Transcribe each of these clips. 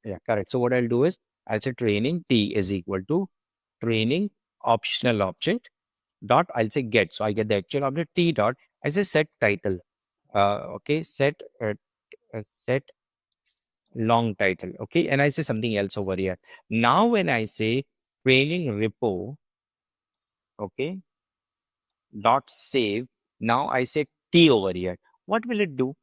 Yeah, correct. So what I'll do is I'll say training T is equal to training optional object dot, I'll say get. So I get the actual object T dot. I say set title. Okay, set long title. Okay, and I say something else over here. Now when I say training repo, okay, dot save. Now I say T over here. What will it do?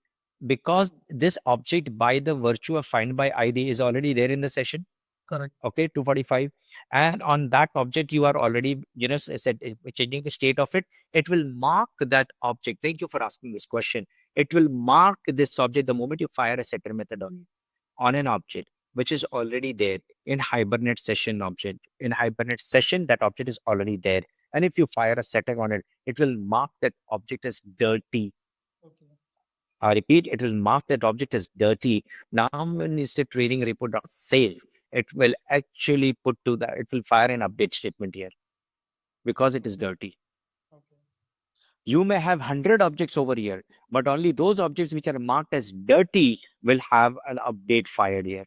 Because this object by the virtue of find by ID is already there in the session. Correct. Okay, 245. And on that object, you are already, set, changing the state of it. It will mark that object. Thank you for asking this question. It will mark this object the moment you fire a setter method on an object which is already there in Hibernate session object. In Hibernate session, that object is already there. And if you fire a setting on it, it will mark that object as dirty. Okay. I repeat, it will mark that object as dirty. Now, when you say training report save, it will actually put to that, it will fire an update statement here because it is dirty. Okay. You may have 100 objects over here, but only those objects which are marked as dirty will have an update fired here.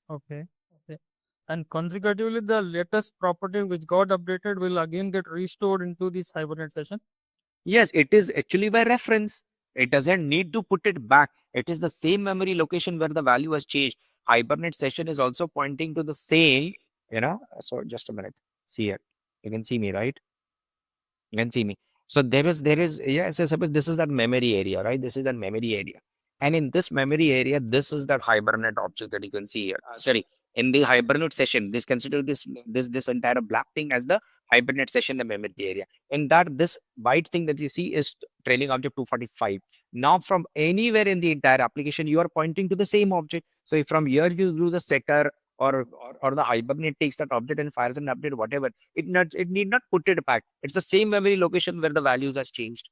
Okay. Okay. And consecutively, the latest property which got updated will again get restored into this Hibernate session. Yes, it is actually by reference. It doesn't need to put it back. It is the same memory location where the value has changed. Hibernate session is also pointing to the same, So just a minute. See here. You can see me, right? You can see me. So yes, suppose this is that memory area, right? This is that memory area. And in this memory area, this is that Hibernate object that you can see here. Sorry, in the Hibernate session, consider this entire black thing as the Hibernate session, the memory area. In that, this white thing that you see is trailing object 245. Now, from anywhere in the entire application, you are pointing to the same object. So if from here you do the setter or the Hibernate takes that object and fires an update, whatever, it need not put it back. It's the same memory location where the values has changed.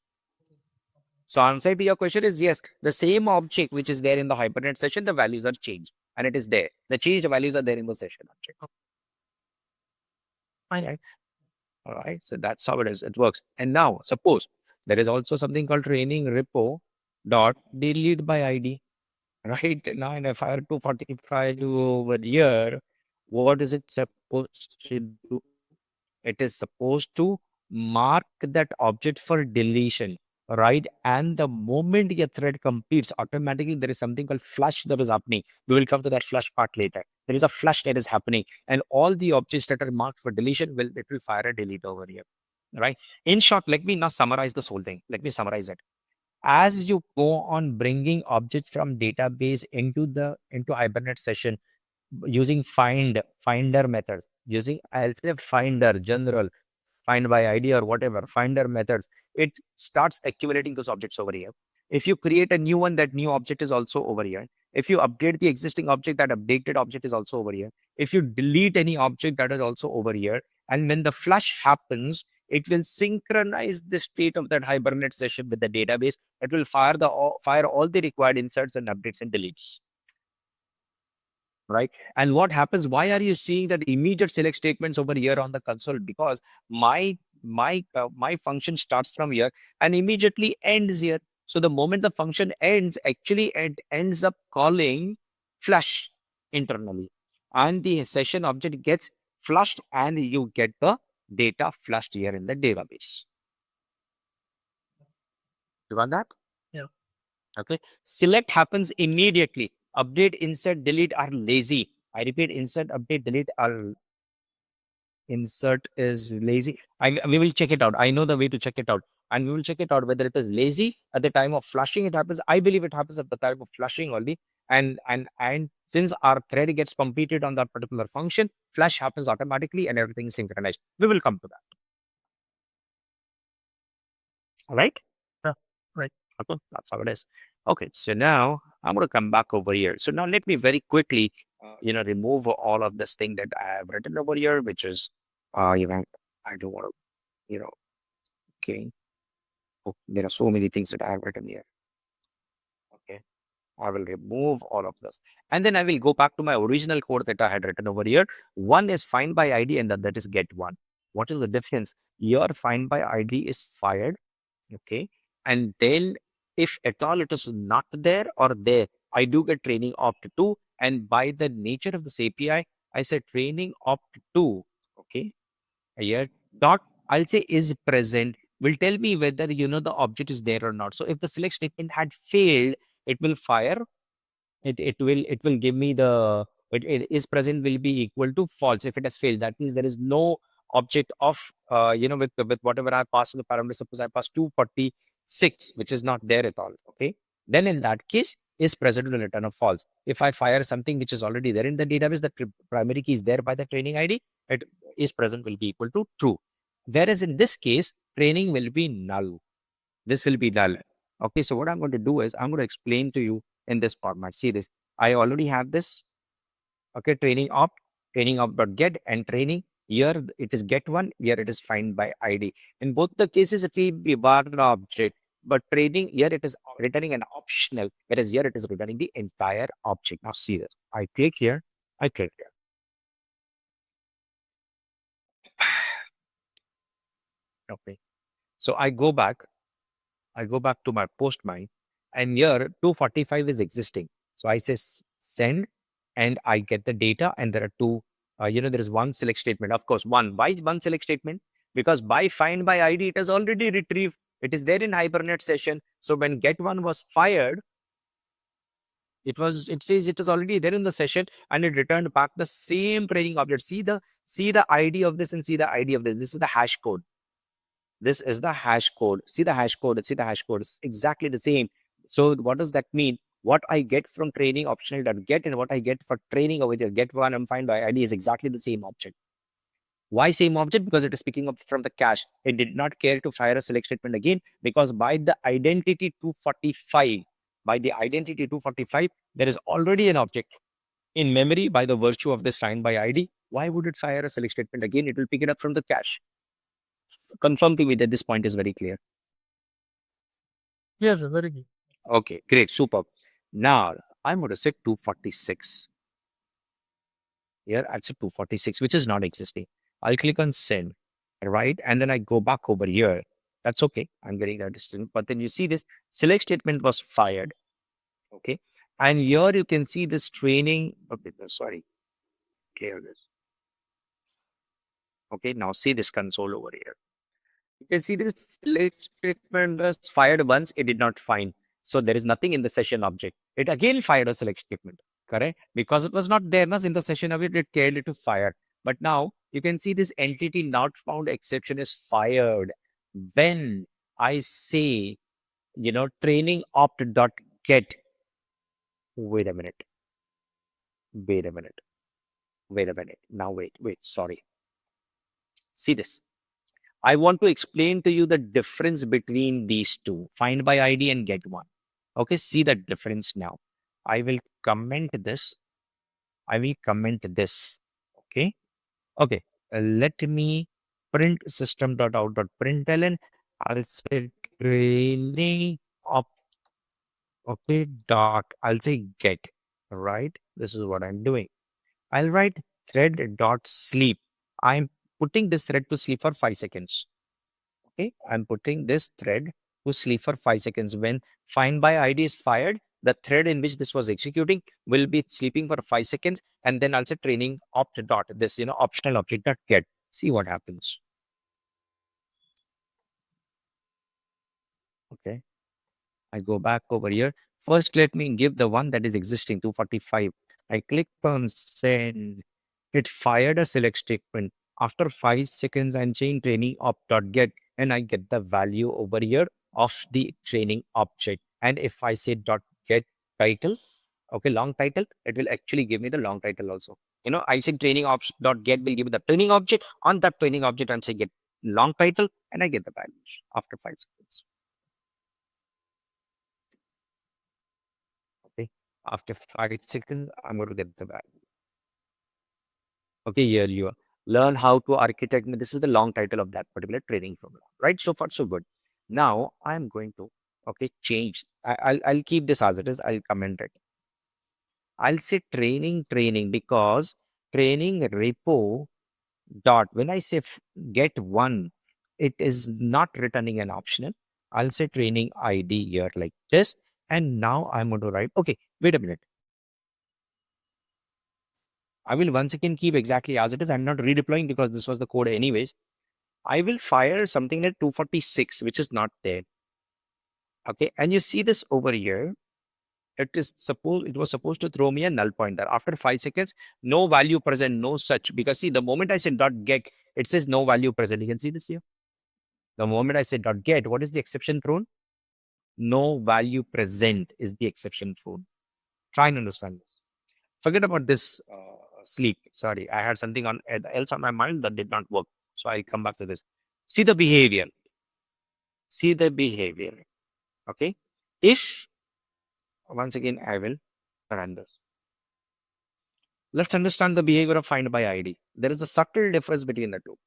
So answer to your question is yes, the same object which is there in the Hibernate session, the values are changed and it is there. The changed values are there in the session object. Fine, right? All right. So that's how it is. It works. And now suppose there is also something called training repo dot delete by ID. Right now, in a fire 245 over here, what is it supposed to do? It is supposed to mark that object for deletion, right? And the moment your thread completes, automatically there is something called flush that is happening. We will come to that flush part later. There is a flush that is happening, and all the objects that are marked for deletion will fire a delete over here, right? In short, let me now summarize this whole thing. Let me summarize it. As you go on bringing objects from database into Hibernate session using finder methods, using, I'll say, finder general, find by ID or whatever, finder methods, it starts accumulating those objects over here. If you create a new one, that new object is also over here. If you update the existing object, that updated object is also over here. If you delete any object, that is also over here. And when the flush happens, it will synchronize the state of that Hibernate session with the database. It will fire all the required inserts and updates and deletes. Right. And what happens? Why are you seeing that immediate select statements over here on the console? Because my function starts from here and immediately ends here. So the moment the function ends, actually it ends up calling flush internally, and the session object gets flushed, and you get the data flushed here in the database. You want that? Yeah. Okay. Select happens immediately. Update, insert, delete are lazy. I repeat, insert, update, delete are insert is lazy. We will check it out. I know the way to check it out. And we will check it out whether it is lazy at the time of flushing. It happens. I believe it happens at the time of flushing only. And since our thread gets completed on that particular function, flush happens automatically and everything is synchronized. We will come to that. All right. Yeah. Right. Okay, that's how it is. Okay, so now I'm going to come back over here. So now let me very quickly, remove all of this thing that I have written over here, which is, I don't want to, okay. Oh, there are so many things that I have written here. Okay, I will remove all of this. And then I will go back to my original code that I had written over here. One is find by ID and that is getOne. What is the difference? Your find by ID is fired. Okay. And then if at all it is not there or there, I do get training opt 2 And by the nature of this API, I said training opt to, okay, here dot, I'll say is present will tell me whether the object is there or not. So if the select statement had failed, it will fire it will give me the it is present will be equal to false if it has failed. That means there is no object of with whatever I passed in the parameter. Suppose I pass 246, which is not there at all. Okay, then in that case is present will return a false. If I fire something which is already there in the database, the primary key is there by the training ID, it is present will be equal to true. Whereas in this case, training will be null. This will be null. Okay, so what I'm going to do is I'm going to explain to you in this format. See this. I already have this. Okay, training opt dot get and training. Here it is get one. Here it is find by ID. In both the cases, it will be bar object. But training here it is returning an optional, whereas here it is returning the entire object. Now see this. I click here. I click here. Okay. So I go back to my postmine, and here 245 is existing. So I say send, and I get the data, and there are two, there is one select statement. Of course, one select statement, because by find by ID, it has already retrieved. It is there in Hibernate session. So when get one was fired, it says it was already there in the session, and it returned back the same training object. See the ID of this and see the ID of this. This is the hash code. This is the hash code. See the hash code. See the hash code. It's exactly the same. So what does that mean? What I get from training optional.get and what I get for training over here, get one and find by ID is exactly the same object. Why same object? Because it is picking up from the cache. It did not care to fire a select statement again, because by the identity 245, there is already an object in memory by the virtue of this find by ID. Why would it fire a select statement again? It will pick it up from the cache. Confirm to me that this point is very clear. Yes, sir, very good. Okay, great, superb. Now I'm going to set 246. Here I'll set 246, which is not existing. I'll click on send, right? And then I go back over here. That's okay. I'm getting that distance. But then you see this select statement was fired. Okay. And here you can see this training. Okay, no, sorry. Clear this. Okay, now see this console over here. You can see this select statement was fired once, it did not find. So there is nothing in the session object. It again fired a select statement, correct? Because it was not there in the session object, it cared it to fire. But now you can see this entity not found exception is fired when I say, training opt dot get. Wait a minute. Wait a minute. Wait a minute. Now wait. Sorry. See this. I want to explain to you the difference between these two, find by ID and get one. Okay, see the difference now. I will comment this. I will comment this. Okay. Okay. Let me print system.out.println. I'll say training op. Okay. Dot. I'll say get. Right. This is what I'm doing. I'll write thread dot sleep. I'm putting this thread to sleep for 5 seconds. Okay, I'm putting this thread to sleep for 5 seconds. When find by ID is fired, the thread in which this was executing will be sleeping for 5 seconds, and then I'll say training opt dot this optional object dot get. See what happens. Okay, I go back over here. First, let me give the one that is existing 245. I click on send. It fired a select statement. After 5 seconds, I'm saying training opt.get, and I get the value over here of the training object. And if I say dot get title, okay, long title, it will actually give me the long title also. I say training ops dot get will give me the training object. On that training object, I'm saying get long title, and I get the values after 5 seconds. Okay, after 5 seconds, I'm going to get the value. Okay, here you are. Learn how to architect. This is the long title of that particular training program, right? So far, so good. Now I'm going to change. I'll keep this as it is. I'll comment it. I'll say training because training repo dot. When I say get one, it is not returning an optional. I'll say training ID here like this, and now I'm going to write. Okay, wait a minute. I will once again keep exactly as it is. I'm not redeploying because this was the code anyways. I will fire something like 246, which is not there. Okay. And you see this over here. It was supposed to throw me a null pointer. After 5 seconds, no value present, no such. Because see, the moment I said dot get, it says no value present. You can see this here. The moment I say dot get, what is the exception thrown? No value present is the exception thrown. Try and understand this. Forget about this sleep. Sorry, I had something on else on my mind that did not work. So I'll come back to this. See the behavior. See the behavior. Okay. If once again I will run this. Let's understand the behavior of find by ID. There is a subtle difference between the two.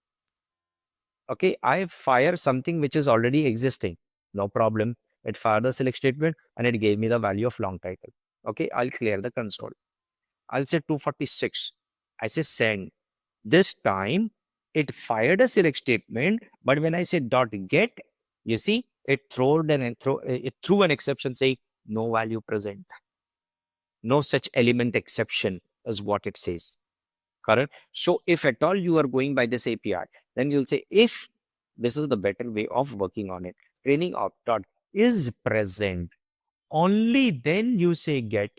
Okay, I fire something which is already existing. No problem. It fired the select statement and it gave me the value of long title. Okay, I'll clear the console. I'll say 246. I say send. This time it fired a select statement, but when I say dot get, you see, it threw an exception saying no value present. No such element exception is what it says. Correct. So if at all you are going by this API, then you'll say if this is the better way of working on it. Training of dot is present. Only then you say get,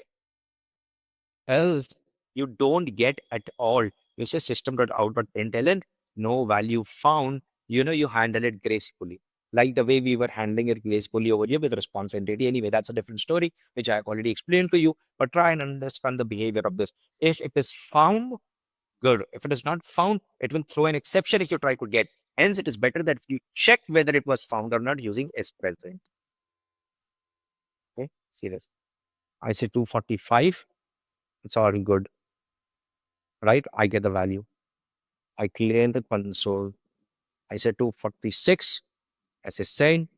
else you don't get at all. You say system.out.println, no value found. You handle it gracefully. Like the way we were handling it gracefully over here with response entity. Anyway, that's a different story, which I have already explained to you. But try and understand the behavior of this. If it is found, good. If it is not found, it will throw an exception if you try to get. Hence, it is better that you check whether it was found or not using is present. Okay, see this. I say 245. It's all good, right? I get the value. I clear the console. I say 246 as a send.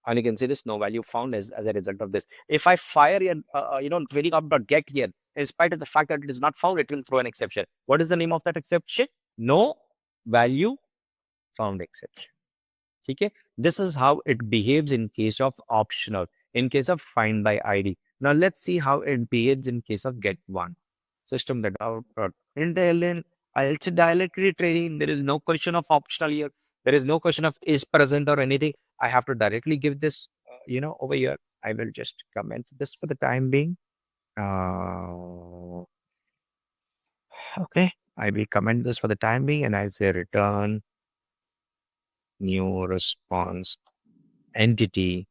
And you can see this no value found as a result of this. If I fire training up.get here, in spite of the fact that it is not found, it will throw an exception. What is the name of that exception? No value found exception. Okay, this is how it behaves in case of optional, in case of find by ID. Now let's see how it behaves in case of getOne. System that out println, I'll say directly training. There is no question of optional here. There is no question of is present or anything. I have to directly give this, over here. I will just comment this for the time being. Uh, okay, I will comment this for the time being, and I say return new response entity,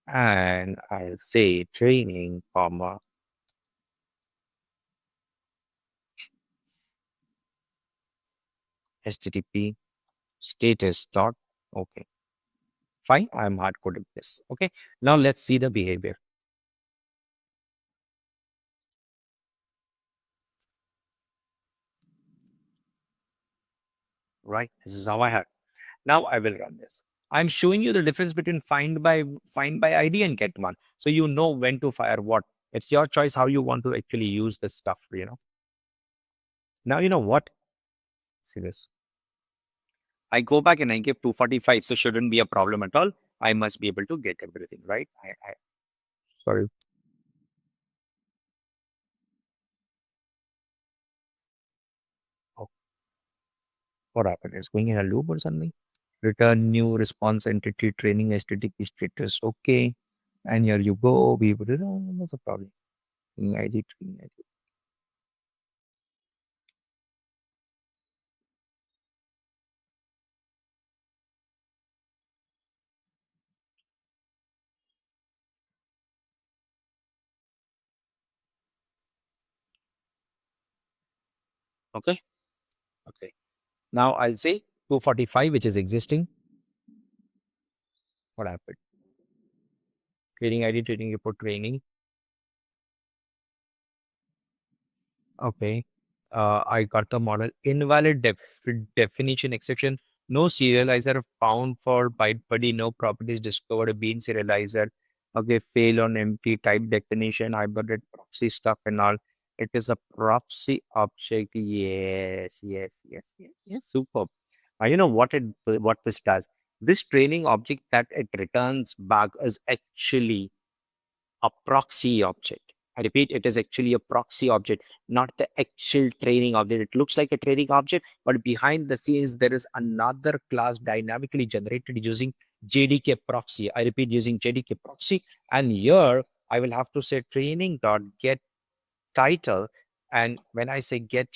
and I'll say training, comma, HTTP status dot. Okay, fine. I'm hard coding this. Okay, now let's see the behavior. Right, this is how I have. Now I will run this. I'm showing you the difference between find by ID and getOne, so you know when to fire what. It's your choice how you want to actually use this stuff. Now you know what. See this. I go back and I give 245, so shouldn't be a problem at all. I must be able to get everything right. Sorry. Oh, what happened? It's going in a loop or something. Return new response entity training aesthetic status. Okay. And here you go. We would what's the problem? Training ID. Okay. Okay. Now I'll say 245, which is existing. What happened? Training ID, training report, training. Okay. I got the model. Invalid definition exception. No serializer found for byte buddy. No properties discovered. Bean serializer. Okay. Fail on empty type definition. I got it proxy stuff and all. It is a proxy object. Yes. Yes. Yes. Yes. Yes. Superb. You know what this does? This training object that it returns back is actually a proxy object. I repeat, it is actually a proxy object, not the actual training object. It looks like a training object, but behind the scenes, there is another class dynamically generated using JDK proxy. I repeat, using JDK proxy. And here I will have to say training dot get title. And when I say get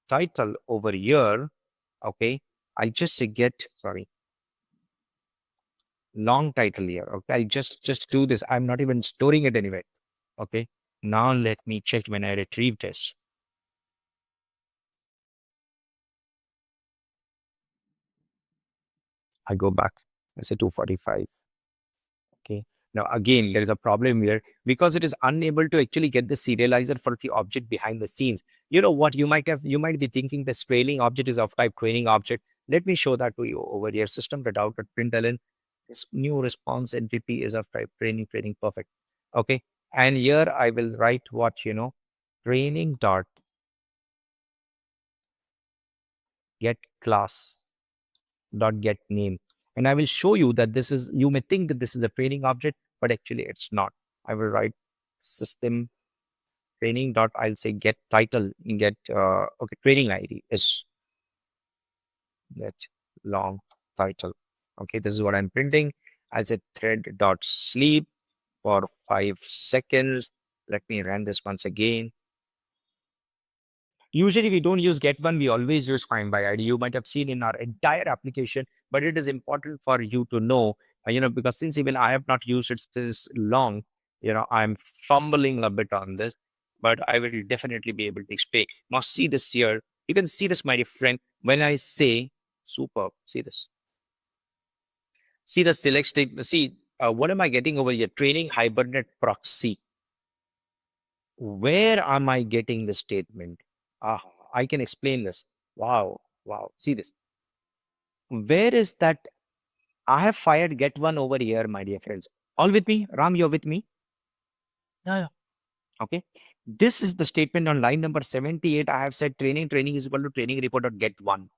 title over here, okay, I just say get, sorry, long title here. Okay, I just do this. I'm not even storing it anywhere. Okay. Now let me check when I retrieve this. I go back. I say 245. Okay. Now again, there is a problem here because it is unable to actually get the serializer for the object behind the scenes. You know what? You might be thinking the trailing object is of type training object. Let me show that to you over here. System.out.println. This new response entity is of type training perfect. Okay. And here I will write what training dot get class dot get name. And I will show you that you may think that this is a training object, but actually it's not. I will write system training dot, I'll say get title, okay, training ID is get long title. Okay, this is what I'm printing. I'll say thread dot sleep for 5 seconds. Let me run this once again. Usually we don't use getOne, we always use findById. You might have seen in our entire application, but it is important for you to know, because since even I have not used it this long, I'm fumbling a bit on this, but I will definitely be able to explain. Now see this here. You can see this, my dear friend, when I say superb, see this. See the select statement. See, what am I getting over here? Training Hibernate proxy. Where am I getting the statement? Ah, I can explain this. Wow, wow. See this. Where is that? I have fired getOne over here, my dear friends. All with me? Ram, you're with me? Yeah, yeah. Okay. This is the statement on line number 78. I have said training is equal to training report dot getOne.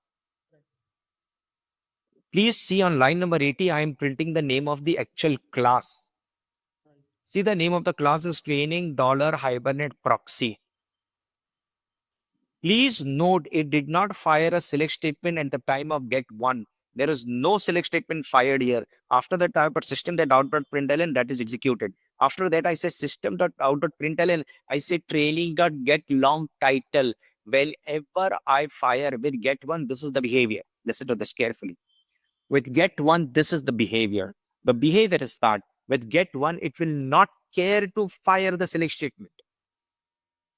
Please see on line number 80, I am printing the name of the actual class. See, the name of the class is training dollar hibernate proxy. Please note it did not fire a select statement at the time of getOne. There is no select statement fired here. After that, I put system.out.println that is executed. After that, I say system.out.println. I say training.get long title. Whenever I fire with getOne, this is the behavior. Listen to this carefully. With getOne, this is the behavior. The behavior is that with getOne, it will not care to fire the select statement.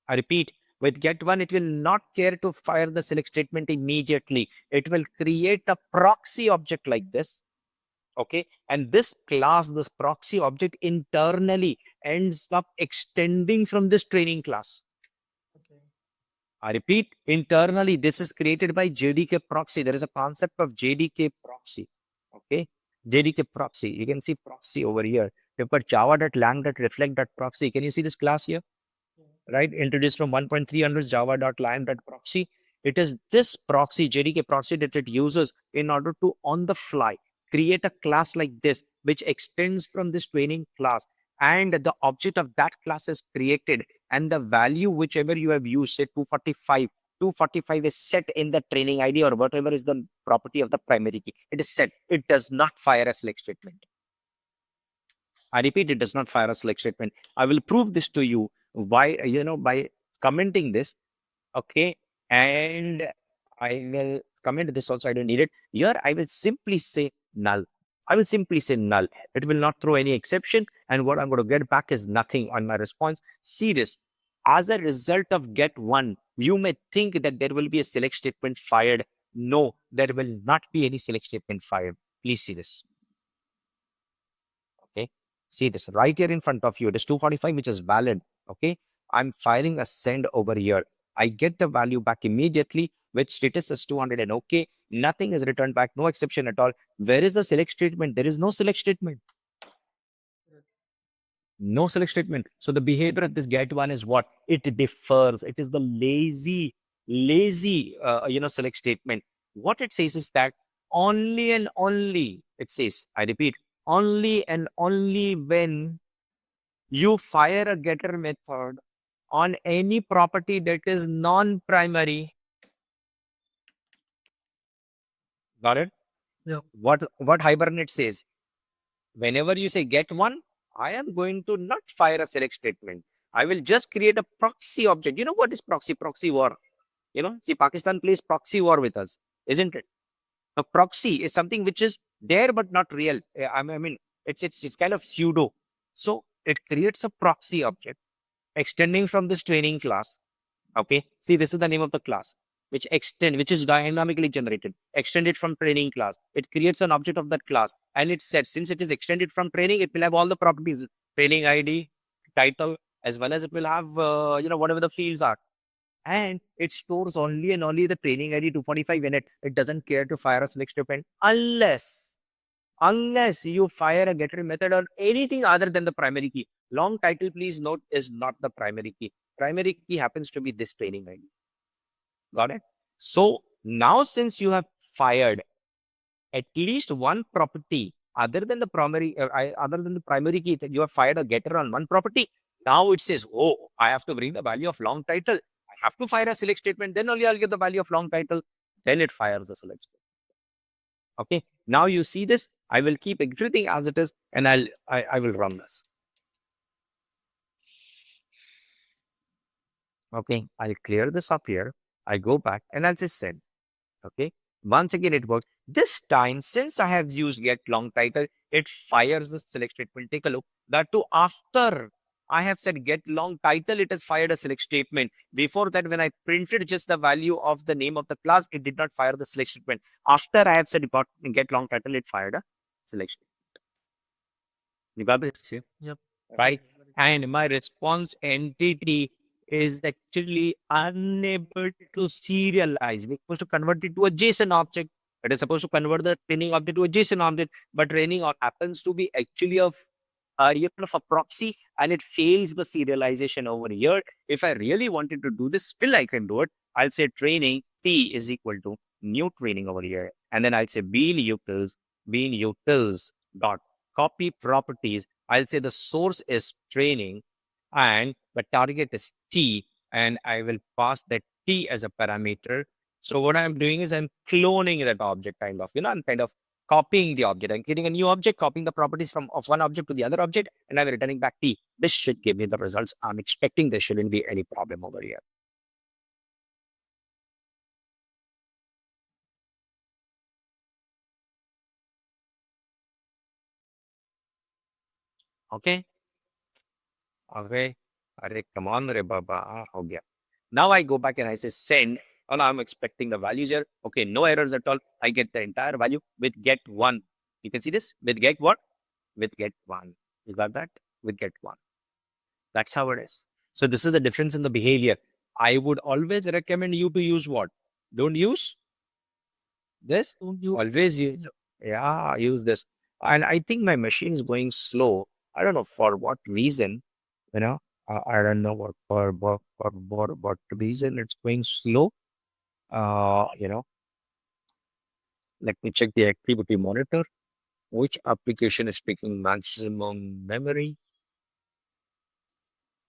I repeat, with getOne, it will not care to fire the select statement immediately. It will create a proxy object like this. Okay. And this class, this proxy object internally ends up extending from this training class. Okay. I repeat, internally, this is created by JDK proxy. There is a concept of JDK proxy. Okay. JDK proxy. You can see proxy over here. You put java.lang.reflect.proxy. Can you see this class here? Right? Introduced from 1.3 onwards, java.lang.proxy. It is this proxy, JDK proxy, that it uses in order to, on the fly, create a class like this, which extends from this training class. And the object of that class is created. And the value, whichever you have used, say 245 is set in the training ID or whatever is the property of the primary key. It is set. It does not fire a select statement. I repeat, it does not fire a select statement. I will prove this to you by commenting this. Okay. And I will comment this also. I don't need it. Here, I will simply say null. I will simply say null. It will not throw any exception. And what I'm going to get back is nothing on my response. See this. As a result of getOne, you may think that there will be a select statement fired. No, there will not be any select statement fired. Please see this. Okay. See this right here in front of you. It is 245, which is valid. Okay. I'm firing a send over here. I get the value back immediately, which status is 200 and okay. Nothing is returned back. No exception at all. Where is the select statement? There is no select statement. No select statement. So the behavior of this getOne is what? It differs. It is the lazy, select statement. What it says is that only and only, it says, I repeat, only and only when you fire a getter method on any property that is non-primary. Got it? Yeah. What Hibernate says, whenever you say get one, I am going to not fire a select statement. I will just create a proxy object. You know what is proxy? Proxy war. See, Pakistan plays proxy war with us, isn't it? A proxy is something which is there but not real. I mean, it's kind of pseudo. So it creates a proxy object extending from this training class. Okay. See, this is the name of the class, which is dynamically generated, extended from training class. It creates an object of that class. And it said, since it is extended from training, it will have all the properties, training ID, title, as well as it will have, whatever the fields are. And it stores only and only the training ID 245 in it. It doesn't care to fire a select statement unless you fire a getter method or anything other than the primary key. Long title, please note, is not the primary key. Primary key happens to be this training ID. Got it? So now, since you have fired at least one property other than the primary key, that you have fired a getter on one property, now it says, oh, I have to bring the value of long title. I have to fire a select statement. Then only I'll get the value of long title. Then it fires the select statement. Okay. Now you see this. I will keep executing as it is, and I will run this. Okay. I'll clear this up here. I go back and I'll just send. Okay. Once again, it works. This time, since I have used get long title, it fires the select statement. Take a look. That too, after I have said get long title, it has fired a select statement. Before that, when I printed just the value of the name of the class, it did not fire the select statement. After I have said get long title, it fired a select statement. You got this? Yep. Right? And my response entity is actually unable to serialize. We're supposed to convert it to a JSON object. It is supposed to convert the training object to a JSON object, but happens to be actually of a proxy, and it fails the serialization over here. If I really wanted to do this, still I can do it. I'll say training T is equal to new training over here, and then I'll say bean utils dot copy properties. I'll say the source is training and the target is T, and I will pass that T as a parameter. So what I'm doing is I'm cloning that object I'm kind of copying the object. I'm creating a new object, copying the properties from of one object to the other object, and I'm returning back T. This should give me the results. I'm expecting there shouldn't be any problem over here. Okay. Okay. Arre, come on, re baba. Ho gaya. Now I go back and I say send. Oh, now I'm expecting the values here. Okay, no errors at all. I get the entire value with get one. You can see this with get what? With get one. You got that? With get one. That's how it is. So this is the difference in the behavior. I would always recommend you to use what? Don't use this. Don't you? Always use. Yep. Yeah, use this. And I think my machine is going slow. I don't know for what reason. You know, I don't know what reason it's going slow. Uh, you know, Let me check the activity monitor. Which application is taking maximum memory?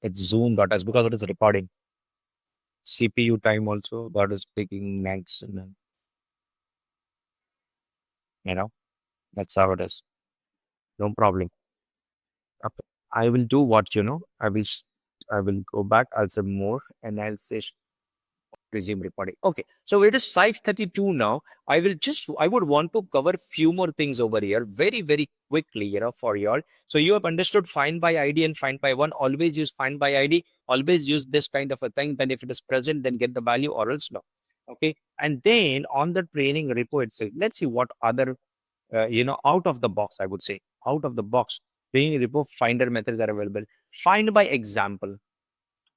It's Zoom.us because it is recording. CPU time also that is taking maximum. You know, that's how it is. No problem. Okay. I will do what I will go back. I'll say more and I'll say resume recording. Okay, so it is 5:32 now. I would want to cover few more things over here very, very quickly, for y'all. So you have understood find by ID and find by one. Always use find by ID. Always use this kind of a thing. Then if it is present, then get the value or else no. Okay. And then on the training repo itself, let's see what other, out of the box, I would say, out of the box, training repo finder methods are available. Find by example.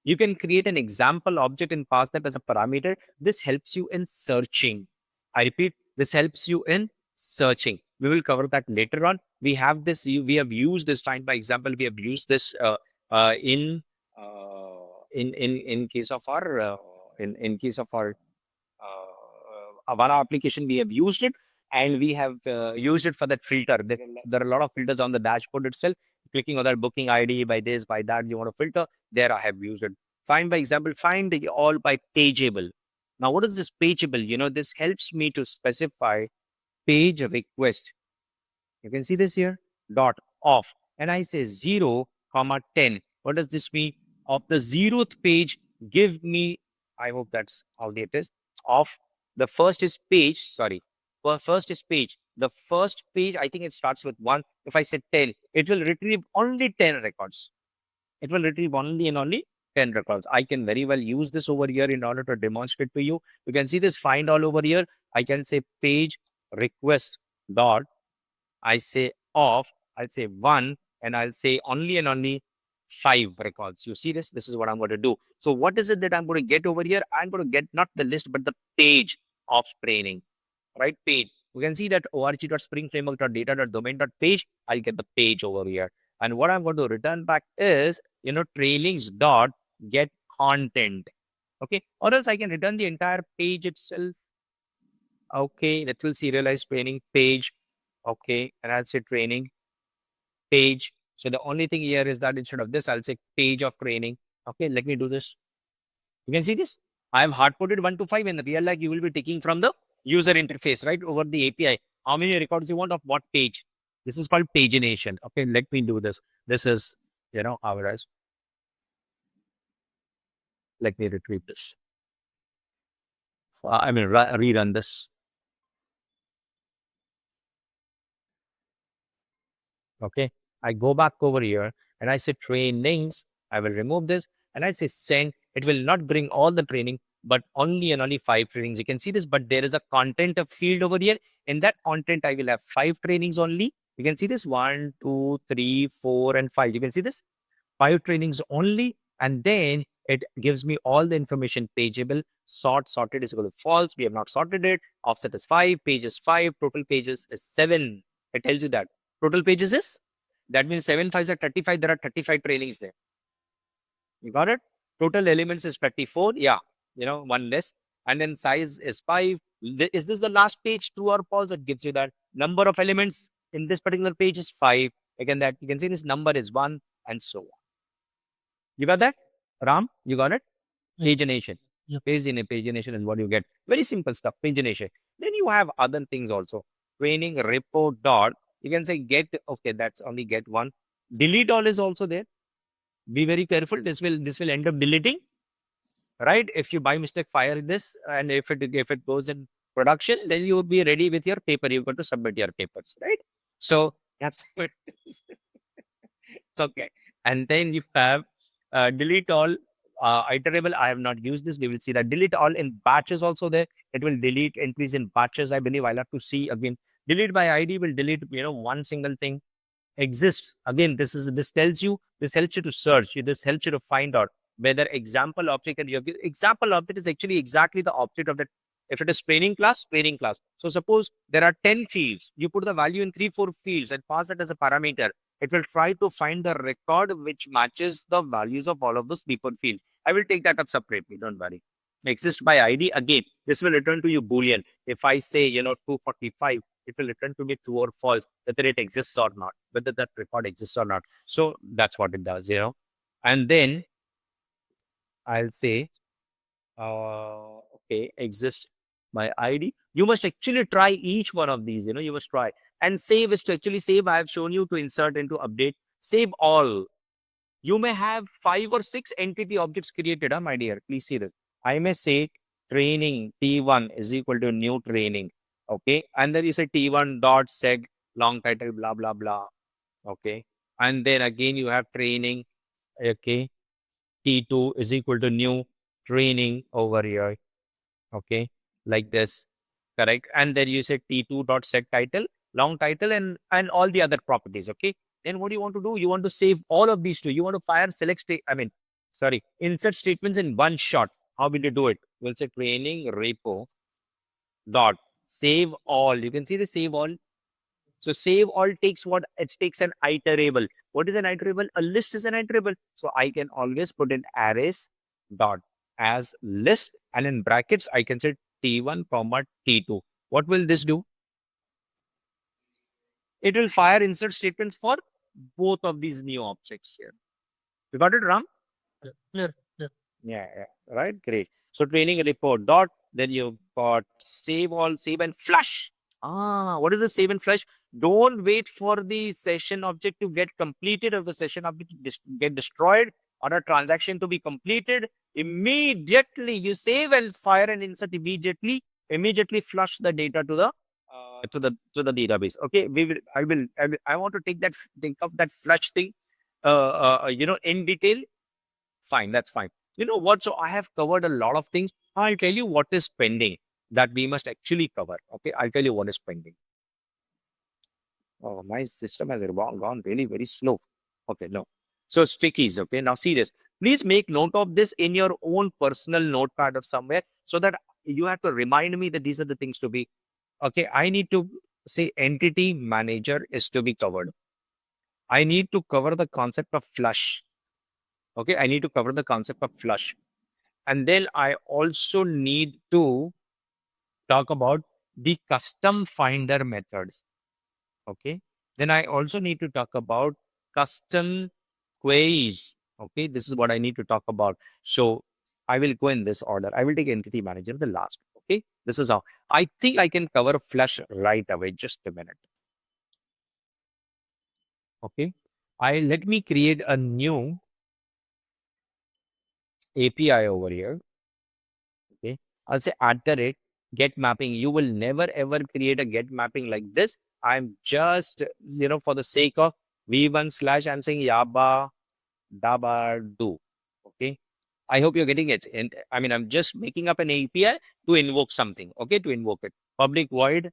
You can create an example object and pass that as a parameter. This helps you in searching. I repeat, this helps you in searching. We will cover that later on. We have this, we have used this find by example. We have used this in case of our in case of our Avana application. We have used it, and we have used it for that filter. There are a lot of filters on the dashboard itself. Clicking on that booking ID by this, by that, you want to filter. There I have used it Find by example, find the all by pageable. Now, what is this pageable? This helps me to specify page request. You can see this here, dot off. And I say 0, comma 10. What does this mean? Of the 0th page, give me, I hope that's how it is, of the first is page, sorry. First is page. The first page, I think it starts with 1. If I say 10, it will retrieve only 10 records. It will retrieve only and only 10 records. I can very well use this over here in order to demonstrate to you. You can see this find all over here. I can say page request dot, I say off, I'll say 1, and I'll say only and only 5 records. You see this? This is what I'm going to do. So what is it that I'm going to get over here? I'm going to get not the list, but the page of training, right? Page. You can see that org.springframework.data.domain.page. I'll get the page over here. And what I'm going to return back is, trailings dot get content. Okay. Or else I can return the entire page itself. Okay. Let's serialize training page. Okay. And I'll say training page. So the only thing here is that instead of this, I'll say page of training. Okay. Let me do this. You can see this. I have hard coded 1 to 5. In the real life, you will be taking from the user interface, right? Over the API. How many records you want of what page? This is called pagination. Okay. Let me do this. This is, how it is. Let me retrieve this. Rerun this. Okay. I go back over here and I say trainings. I will remove this and I say send. It will not bring all the training, but only and only 5 trainings. You can see this, but there is a content of field over here. In that content, I will have 5 trainings only. You can see this 1, 2, 3, 4, and 5. You can see this 5 trainings only. And then it gives me all the information pageable. Sorted is equal to false. We have not sorted it. Offset is 5. Page is 5. Total pages is 7. It tells you that. Total pages is, that means 7 files are 35. There are 35 trainings there. You got it? Total elements is 34. Yeah, one less. And then size is 5. Is this the last page, true or false? It gives you that. Number of elements in this particular page is 5. Again, that you can see this number is 1 and so on. You got that? Ram, you got it? Pagination. Yep. Pagination is what you get. Very simple stuff, pagination. Then you have other things also. Training repo dot. You can say get, okay, that's only get one. Delete all is also there. Be very careful. This will end up deleting, right? If you by mistake fire this and if it goes in production, then you will be ready with your paper. You've got to submit your papers, right? So that's what it is. It's okay. And then you have delete all iterable. I have not used this. We will see that delete all in batches also there. It will delete entries in batches. I believe I'll have to see again. Delete by ID will delete, one single thing exists. Again, this tells you, this helps you to search. This helps you to find out whether example object and your example object is actually exactly the object of that. If it is training class, training class. So suppose there are 10 fields. You put the value in 3, 4 fields and pass that as a parameter. It will try to find the record which matches the values of all of those 3, 4 fields. I will take that up separately. Don't worry. Exist by ID. Again, this will return to you Boolean. If I say, 245, it will return to me true or false, whether it exists or not, whether that record exists or not. So that's what it does, And then I'll say, okay, exist by ID. You must actually try each one of these, you must try. And save is to actually save. I have shown you to insert and to update. Save all. You may have 5 or 6 entity objects created, my dear. Please see this. I may say training T1 is equal to new training. Okay. And then you say T1 dot seg long title, blah, blah, blah. Okay. And then again, you have training. Okay. T2 is equal to new training over here. Okay. Like this. Correct. And then you say T2 dot set title, long title, and all the other properties. Okay. Then what do you want to do? You want to save all of these two. You want to fire select state. Insert statements in one shot. How will you do it? We'll say training repo dot save all. You can see the save all. So save all takes what? It takes an iterable. What is an iterable? A list is an iterable. So I can always put in arrays dot as list, and in brackets I can say T1 comma T2. What will this do? It will fire insert statements for both of these new objects here. You got it, Ram? Clear. Yeah. Right. Great. So training report dot, then you got save all, save and flush. What is the save and flush? Don't wait for the session object to get completed or the session object to get destroyed or a transaction to be completed. Immediately you save and fire and insert immediately. Immediately flush the data to the to the database. Okay, I want to think of that flush thing in detail. Fine, that's fine. You know what? So I have covered a lot of things. I'll tell you what is pending that we must actually cover. Okay, I'll tell you what is pending. Oh, my system has gone really very slow. Okay, no. So stickies. Okay, now see this. Please make note of this in your own personal notepad or somewhere so that you have to remind me that these are the things to be. Okay, I need to say entity manager is to be covered. I need to cover the concept of flush. Okay, I need to cover the concept of flush. And then I also need to talk about the custom finder methods. Okay. Then I also need to talk about custom queries. Okay. This is what I need to talk about. So I will go in this order. I will take entity manager the last. Okay. This is how I think I can cover flush right away. Just a minute. Okay. Let me create a new API over here. Okay. I'll say at the rate get mapping. You will never ever create a get mapping like this. I'm just, for the sake of V1 slash, I'm saying Yaba Daba do. Okay. I hope you're getting it. And I mean, I'm just making up an API to invoke something. Okay. To invoke it. Public void,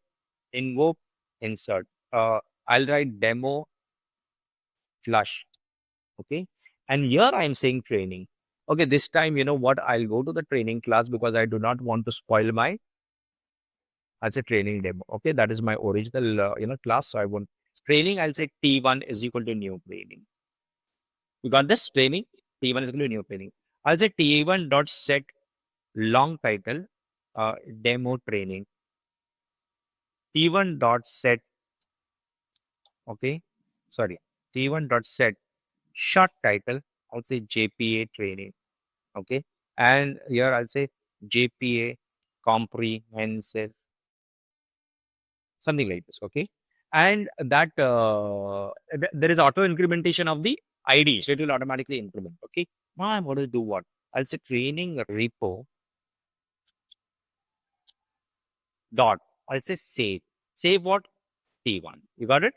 invoke, insert. I'll write demo flush. Okay. And here I'm saying training. Okay. This time, you know what? I'll go to the training class because I do not want to spoil my as a training demo. Okay, that is my original class. So I want training. I'll say T1 is equal to new training. You got this training. T1 is equal to new training. I'll say T1 dot set long title demo training. T1 dot set. Okay, sorry. T1 dot set short title. I'll say JPA training. Okay, and here I'll say JPA comprehensive, something like this. Okay, and that there is auto incrementation of the ID, so it will automatically increment. Okay, now I'm going to do what? I'll say training repo dot. I'll say save what? T1. You got it?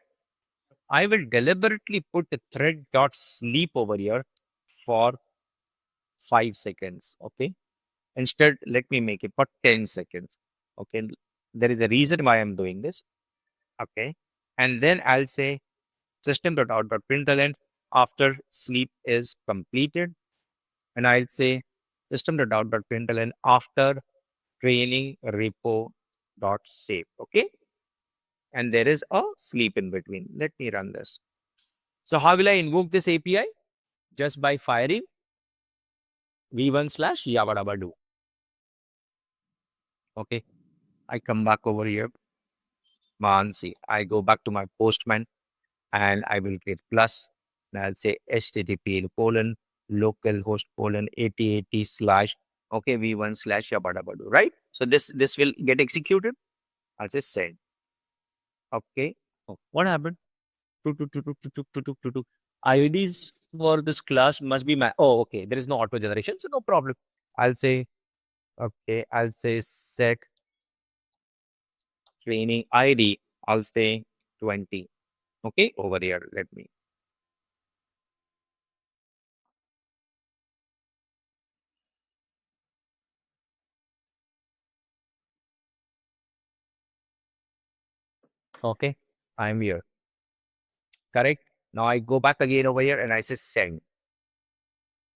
I will deliberately put a thread dot sleep over here for 5 seconds. Okay, instead let me make it for 10 seconds. Okay, there is a reason why I'm doing this. Okay, and then I'll say system.out.println after sleep is completed. And I'll say system.out.println after training repo dot save. Okay. And there is a sleep in between. Let me run this. So how will I invoke this API? Just by firing v1 slash yabadabadu. Okay. I come back over here. Mansi. I go back to my postman and I will create plus and I'll say HTTP colon localhost colon 8080 slash okay v1 slash yabadabadu, right? So this will get executed. I'll say send. Okay. Oh, what happened? Tu. IDs for this class must be my okay. There is no auto generation, so no problem. I'll say okay. I'll say set training ID. I'll say 20. Okay, over here. Let me. Okay, I'm here. Correct. Now I go back again over here and I say send.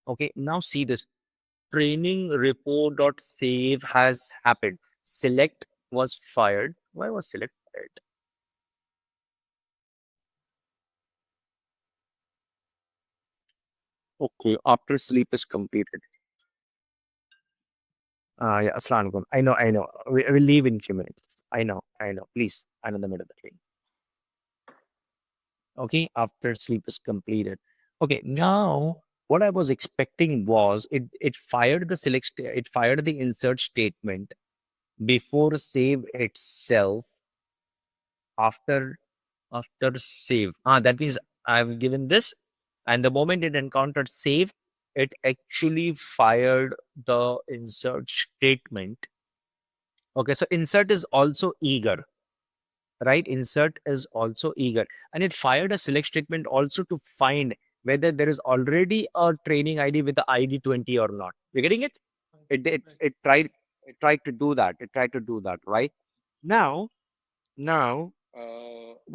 Okay, now see this training report dot save has happened. Select was fired. Why was select fired? Okay, after sleep is completed. Yeah, Aslan. I know. We'll leave in few minutes. I know. Please, I'm in the middle of the train. Okay, after sleep is completed. Okay, now what I was expecting was it fired the it fired the insert statement before save itself after save. That means I've given this, and the moment it encountered save, it actually fired the insert statement. Okay, so insert is also eager, right? Insert is also eager, and it fired a select statement also to find whether there is already a training ID with the ID 20 or not. You're getting it? It tried to do that. It tried to do that, right? Now,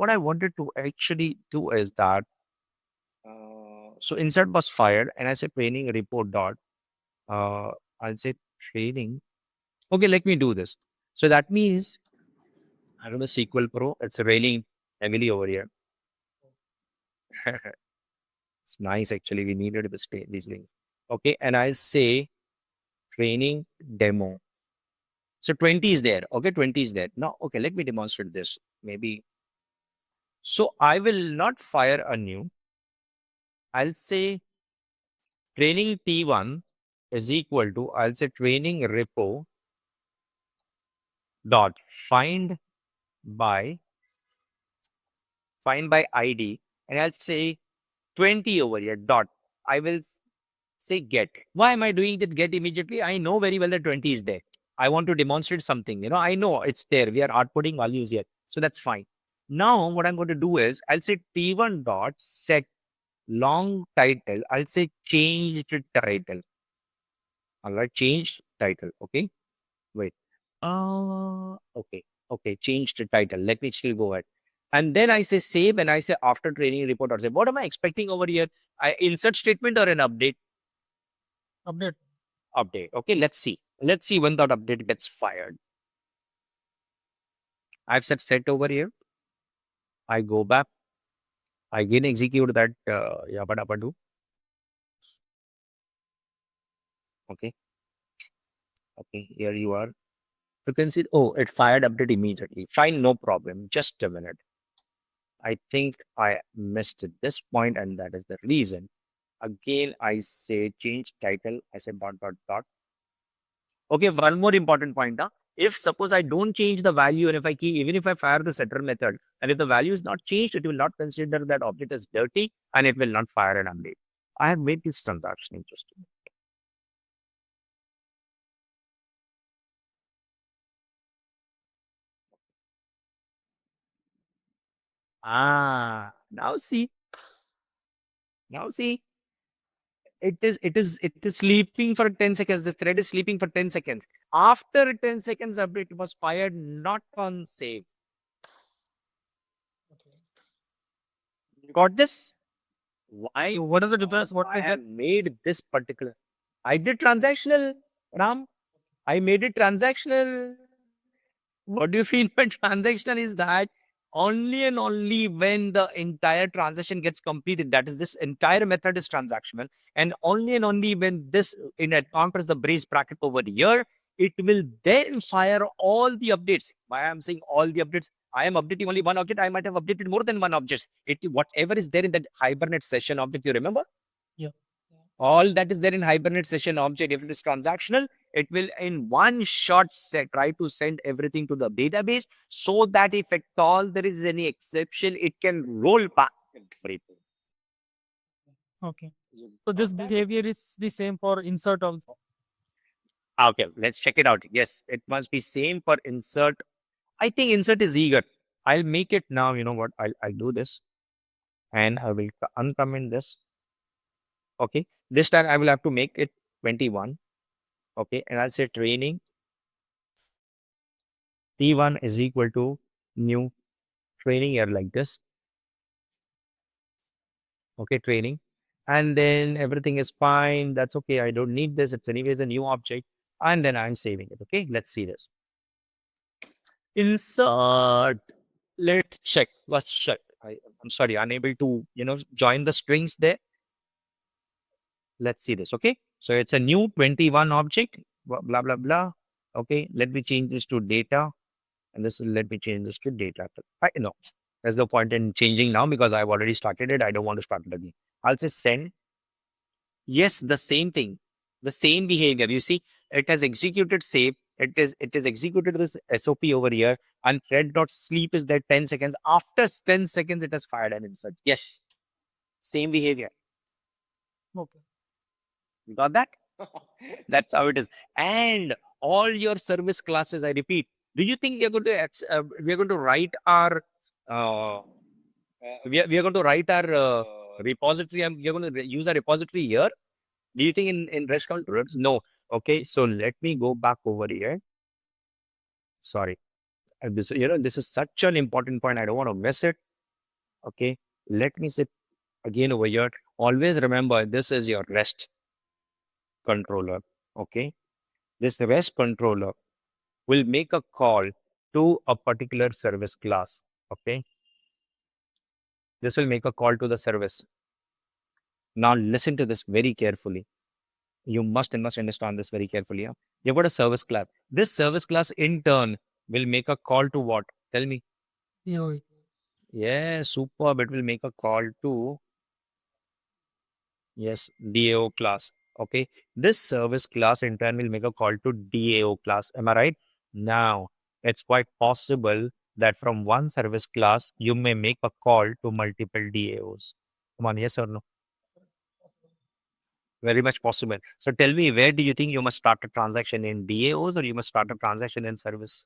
what I wanted to actually do is that so insert was fired, and I said training report dot. Uh, I'll say training. Okay, let me do this. So that means I don't know SQL Pro. It's raining heavily over here. It's nice actually. We needed these links. Okay, and I say training demo. So 20 is there. Okay, 20 is there. Now, okay, let me demonstrate this. Maybe so I will not fire a new. I'll say training T1 is equal to, I'll say training repo dot by find by ID, and I'll say 20 over here dot. I will say get. Why am I doing that get immediately? I know very well that 20 is there. I want to demonstrate something. I know it's there. We are outputting values here. So that's fine. Now what I'm going to do is I'll say T1 dot set long title. I'll say changed title. All right, changed title. Okay. Wait. Okay. Okay. Changed title. Let me still go ahead. And then I say save and I say after training report or say, what am I expecting over here? I insert statement or an update? Update. Update. Okay, let's see. Let's see when that update gets fired. I've said set over here. I go back. I again execute that yabadabadu. Okay. Okay. Here you are. You can see, oh, it fired update immediately. Fine, no problem. Just a minute. I think I missed at this point, and that is the reason. Again, I say change title. I say dot dot dot. Okay, one more important point. If suppose I don't change the value, and if I keep, even if I fire the setter method, and if the value is not changed, it will not consider that object as dirty, and it will not fire an update. I have made this transaction interesting. Now see, it is sleeping for 10 seconds. This thread is sleeping for 10 seconds. After 10 seconds update, it was fired not on save. You got this? Why? What is the difference? What I is that? have made this particular. I did transactional, Ram. I made it transactional. What do you feel by transactional is that only and only when the entire transaction gets completed, that is, this entire method is transactional, and only when this encounters the brace bracket over here, it will then fire all the updates. Why I'm saying all the updates? I am updating only one object. I might have updated more than one object. Whatever is there in that Hibernate session object, you remember? Yeah. All that is there in Hibernate session object, if it is transactional, it will in one shot set try to send everything to the database so that if at all there is any exception, it can roll back everything. Okay. So this behavior is the same for insert also. Okay, let's check it out. Yes, it must be same for insert. I think insert is eager. I'll make it now. You know what? I'll do this and I will uncomment this. Okay. This time I will have to make it 21. Okay. And I'll say training T1 is equal to new training here like this. Okay, training. And then everything is fine. That's okay. I don't need this. It's anyways a new object. And then I'm saving it. Okay, let's see this. Insert. Let's check. Let's check. I'm sorry, unable to, join the strings there. Let's see this. Okay. So it's a new 21 object, blah, blah, blah. Okay. Let me change this to data. And let me change this to data. No, there's no point in changing now because I've already started it. I don't want to start it again. I'll say send. Yes, the same thing, the same behavior. You see, it has executed save. It is executed this SOP over here, and thread dot sleep is there 10 seconds. After 10 seconds, it has fired an insert. Yes, same behavior. Okay. You got that? That's how it is. And all your service classes, I repeat, do you think we are going to write our we are going to write our repository and we are going to use our repository here? Do you think in REST controllers? No. Okay, so let me go back over here. Sorry. This, this is such an important point. I don't want to miss it. Okay, let me sit again over here. Always remember, this is your REST controller. Okay, this REST controller will make a call to a particular service class. Okay, this will make a call to the service. Now listen to this very carefully. You must understand this very carefully. Yeah? You've got a service class. This service class in turn will make a call to what? Tell me. Yeah. Yeah, superb. It will make a call to, yes, DAO class. Okay. This service class in turn will make a call to DAO class. Am I right? Now, it's quite possible that from one service class, you may make a call to multiple DAOs. Come on, yes or no? Very much possible. So tell me, where do you think you must start a transaction in DAOs or you must start a transaction in service?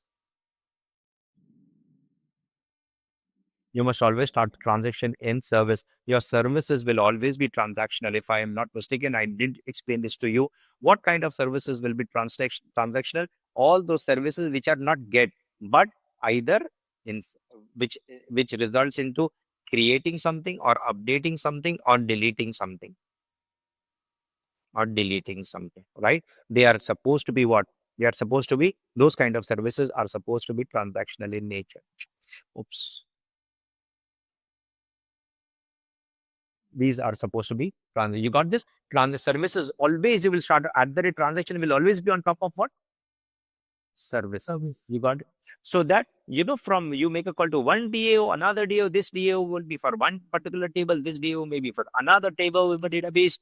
You must always start the transaction in service. Your services will always be transactional. If I am not mistaken, I did explain this to you. What kind of services will be transactional? All those services which are not get, but either in which results into creating something or updating something or deleting something, right? They are supposed to be what? They are supposed to be, those kind of services are supposed to be transactional in nature. Oops. These are supposed to be you got this? Services always, you will start at the rate, transaction will always be on top of what? Service. Service. You got it? So that, from you make a call to one DAO, another DAO, this DAO will be for one particular table, this DAO may be for another table with the database,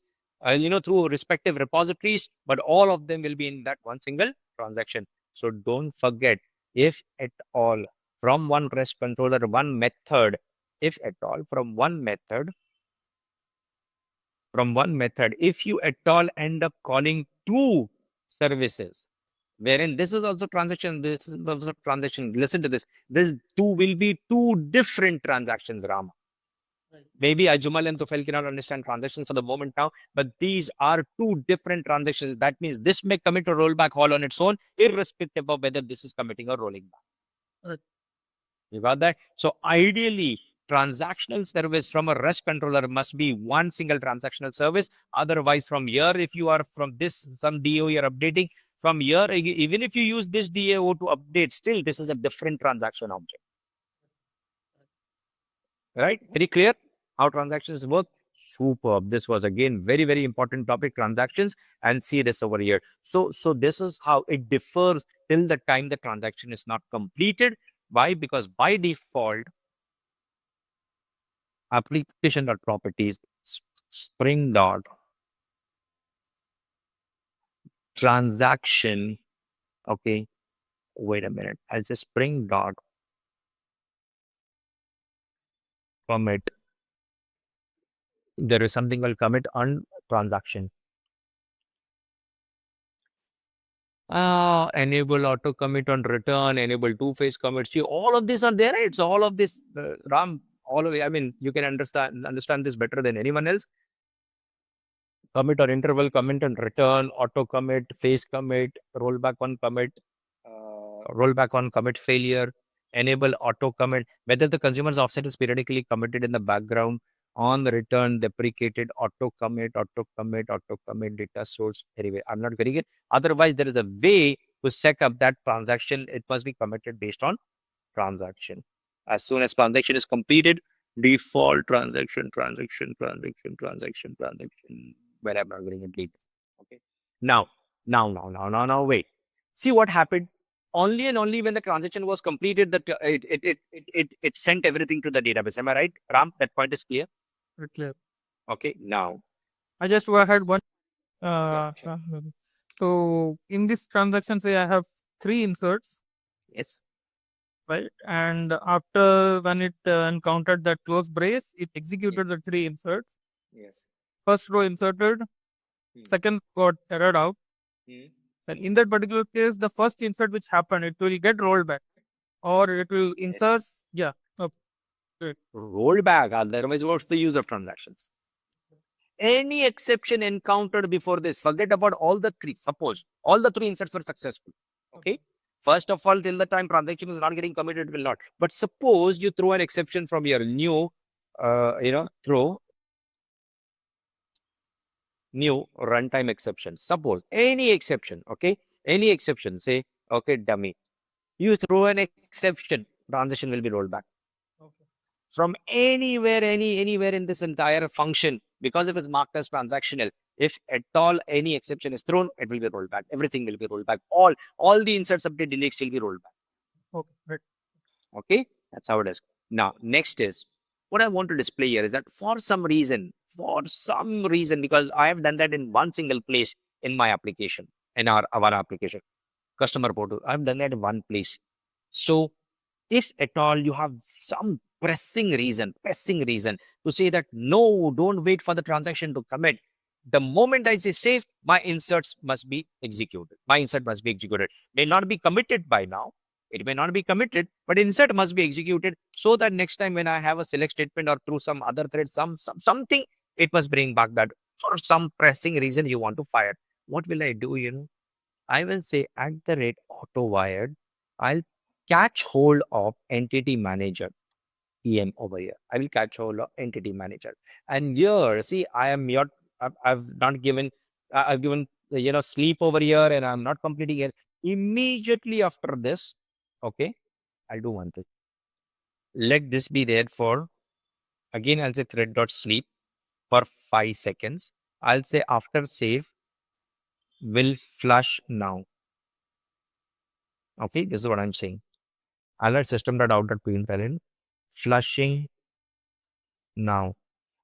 through respective repositories, but all of them will be in that one single transaction. So don't forget, if at all from one REST controller, one method, if at all from one method, if you at all end up calling two services, wherein this is also transaction, this is also transaction. Listen to this. This two will be two different transactions, Ram. Right. Maybe Ajumal and Tufel cannot understand transactions for the moment now, but these are two different transactions. That means this may commit a rollback all on its own, irrespective of whether this is committing or rolling back. Right. You got that? So ideally, transactional service from a REST controller must be one single transactional service. Otherwise, from here, if you are from this, some DAO you're updating, from here, even if you use this DAO to update, still this is a different transaction object. Right? Very clear how transactions work? Superb. This was again very, very important topic, transactions, and see this over here. So this is how it differs till the time the transaction is not completed. Why? Because by default, application.properties spring dot transaction. Okay, wait a minute. I'll say spring dot commit. There is something called commit on transaction. Enable auto commit on return, enable two-phase commit. See, all of these are there. It's all of this, Ram. All of it. I mean, you can understand this better than anyone else. Commit or interval commit and return, auto commit, phase commit, rollback on commit failure, enable auto commit, whether the consumer's offset is periodically committed in the background, on the return, deprecated, auto commit, data source. Anyway, I'm not getting it. Otherwise, there is a way to set up that transaction. It must be committed based on transaction. As soon as transaction is completed, default transaction. Where I'm not getting it later. Okay. Now, wait. See what happened? Only and only when the transaction was completed, that it sent everything to the database. Am I right, Ram? That point is clear. Very clear. Okay. Now, I just had one Uh, uh, so in this transaction, say I have three inserts, Yes. right? And after when it encountered that close brace, it executed the three inserts. Yes. First row inserted, Hmm. second got errored out. Hmm. And in that particular case, the first insert which happened, it will get rolled back, or it will insert. Yes. Yeah. Okay. Roll back. Otherwise, what's the use of transactions? Any exception encountered before this, forget about all the three. Suppose all the three inserts were successful. Okay. First of all, till the time transaction is not getting committed, it will not. But suppose you throw an exception from your new, throw new runtime exception. Suppose any exception, okay, any exception, say, okay, dummy, you throw an exception, transition will be rolled back Okay. from anywhere in this entire function because if it's marked as transactional. If at all any exception is thrown, it will be rolled back. Everything will be rolled back. All the inserts update deletes will be rolled back. Okay. Right. Okay, that's how it is. Now, next is what I want to display here is that for some reason, because I have done that in one single place in my application, in our application, customer portal, I've done that in one place. So, if at all you have some pressing reason to say that no, don't wait for the transaction to commit. The moment I say save, my inserts must be executed. My insert must be executed. May not be committed by now. It may not be committed, but insert must be executed so that next time when I have a select statement or through some other thread, something, it must bring back that for some pressing reason you want to fire. What will I do? I will say at the rate auto wired, I'll catch hold of entity manager EM over here. I will catch hold of entity manager. And here, see, I am your, I've not given, I've given, sleep over here and I'm not completing it. Immediately after this, okay, I'll do one thing. Let this be there for, again, I'll say thread dot sleep for 5 seconds. I'll say after save will flush now. Okay, this is what I'm saying. I'll write system.out.println flushing now.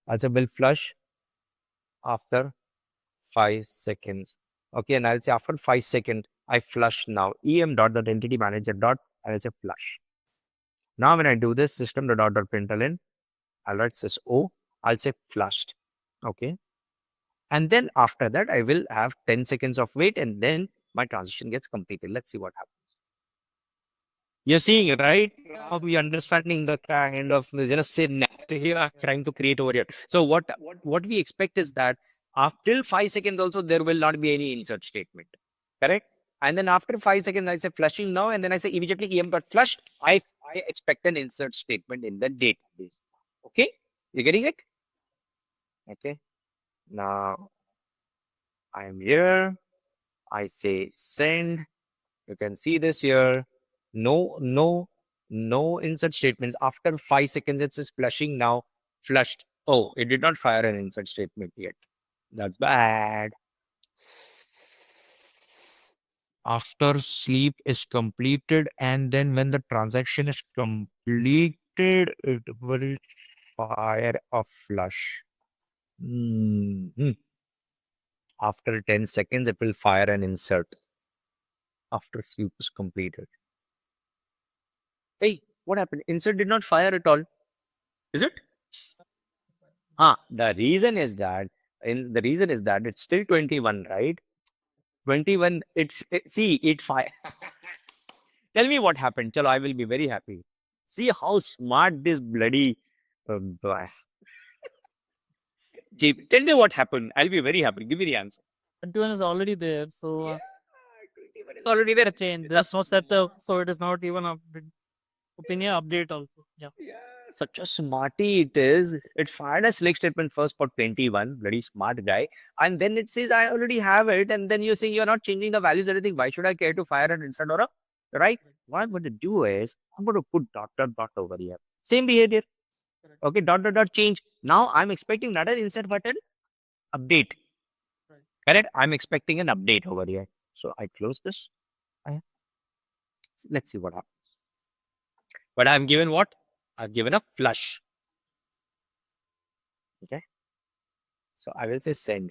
I'll say will flush after 5 seconds. Okay, and I'll say after 5 seconds, I flush now. Em dot entity manager dot, I'll say flush. Now when I do this system.out.println, I'll write sys I'll say flushed. Okay. And then after that, I will have 10 seconds of wait and then my transition gets completed. Let's see what happens. You're seeing it, right? Now we understanding the kind of scenario here I'm trying to create over here. So what we expect is that after 5 seconds also there will not be any insert statement. Correct? And then after 5 seconds, I say flushing now, and then I say immediately em got flushed. I expect an insert statement in the database. Okay? You getting it? Okay. Now I'm here. I say send. You can see this here. No insert statements. After 5 seconds, it says flushing now. Flushed. Oh, it did not fire an insert statement yet. That's bad. After sleep is completed, and then when the transaction is completed, it will fire a flush. Mhm. After 10 seconds, it will fire an insert after sleep is completed. Hey, what happened? Insert did not fire at all. Is it? The reason is that it's still 21, right? 21, see, it fire. Tell me what happened. Chalo, I will be very happy. See how smart this bloody. Boy. Tell me what happened. I'll be very happy. Give me the answer. 21 is already there, so Yeah, 21 is already there. a change. There's That's no setup, so it is not even opinion update also. Yeah. yeah, such a smarty it is. It fired a select statement first for 21, very smart guy. And then it says, I already have it. And then you say you're not changing the values or anything. Why should I care to fire an instant or a right? What I'm going to do is I'm going to put dot over here. Same behavior. Correct. Okay, dot change. Now I'm expecting not an insert button, update. Right. Correct? I'm expecting an update over here. So I close this. I- Let's see what happens. But I'm given what? I've given a flush. Okay. So I will say send.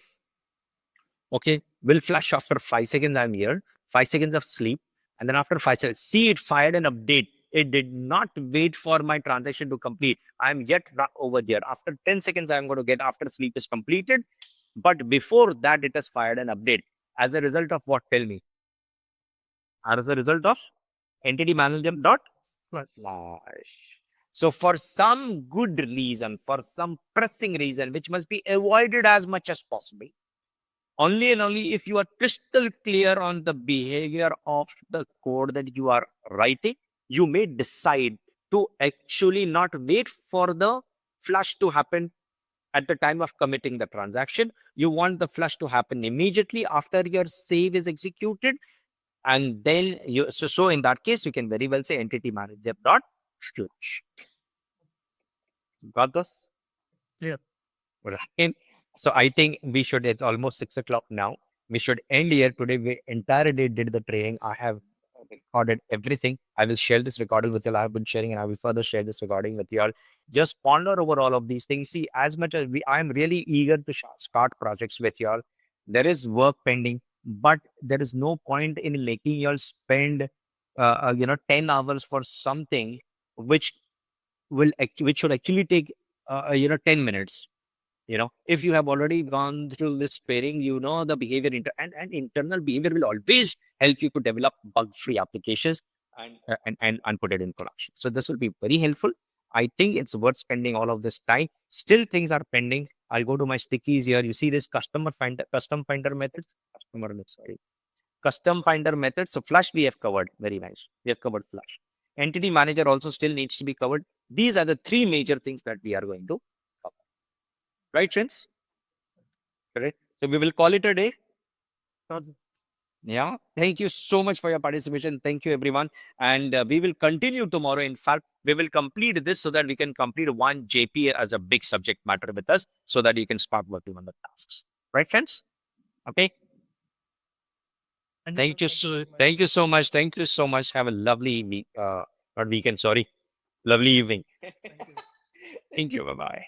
Okay, will flash after 5 seconds. I'm here, 5 seconds of sleep, and then after 5 seconds, see it fired an update. It did not wait for my transaction to complete. I'm yet over there. After 10 seconds, I'm going to get after sleep is completed. But before that, it has fired an update. As a result of what? Tell me. As a result of entity manager dot flash. So for some good reason, for some pressing reason, which must be avoided as much as possible, only and only if you are crystal clear on the behavior of the code that you are writing, you may decide to actually not wait for the flush to happen at the time of committing the transaction. You want the flush to happen immediately after your save is executed. And then so in that case, you can very well say entity manager dot flush. Got this? Yeah. Right. So I think we should, it's almost 6 o'clock now. We should end here today. We entire day did the training. I have recorded everything. I will share this recording with you all. I have been sharing, and I will further share this recording with you all. Just ponder over all of these things. See, as much as I am really eager to start projects with you all. There is work pending, but there is no point in making you all spend, 10 hours for something which which should actually take, 10 minutes. If you have already gone through this pairing, the behavior and internal behavior will always help you to develop bug-free applications and put it in production. So this will be very helpful. I think it's worth spending all of this time. Still things are pending. I'll go to my stickies here. You see this custom finder methods, sorry, custom finder methods. So flush we have covered. Very nice. We have covered flush. Entity manager also still needs to be covered. These are the three major things that we are going to cover. Right, friends? Correct. So we will call it a day. Yeah. Thank you so much for your participation. Thank you, everyone. And we will continue tomorrow. In fact, we will complete this so that we can complete one JPA as a big subject matter with us so that you can start working on the tasks. Right, friends? Okay. Thank you. Thank you so much. Thank you so much. Have a lovely week. Not weekend, sorry. Lovely evening. Thank you. Bye bye.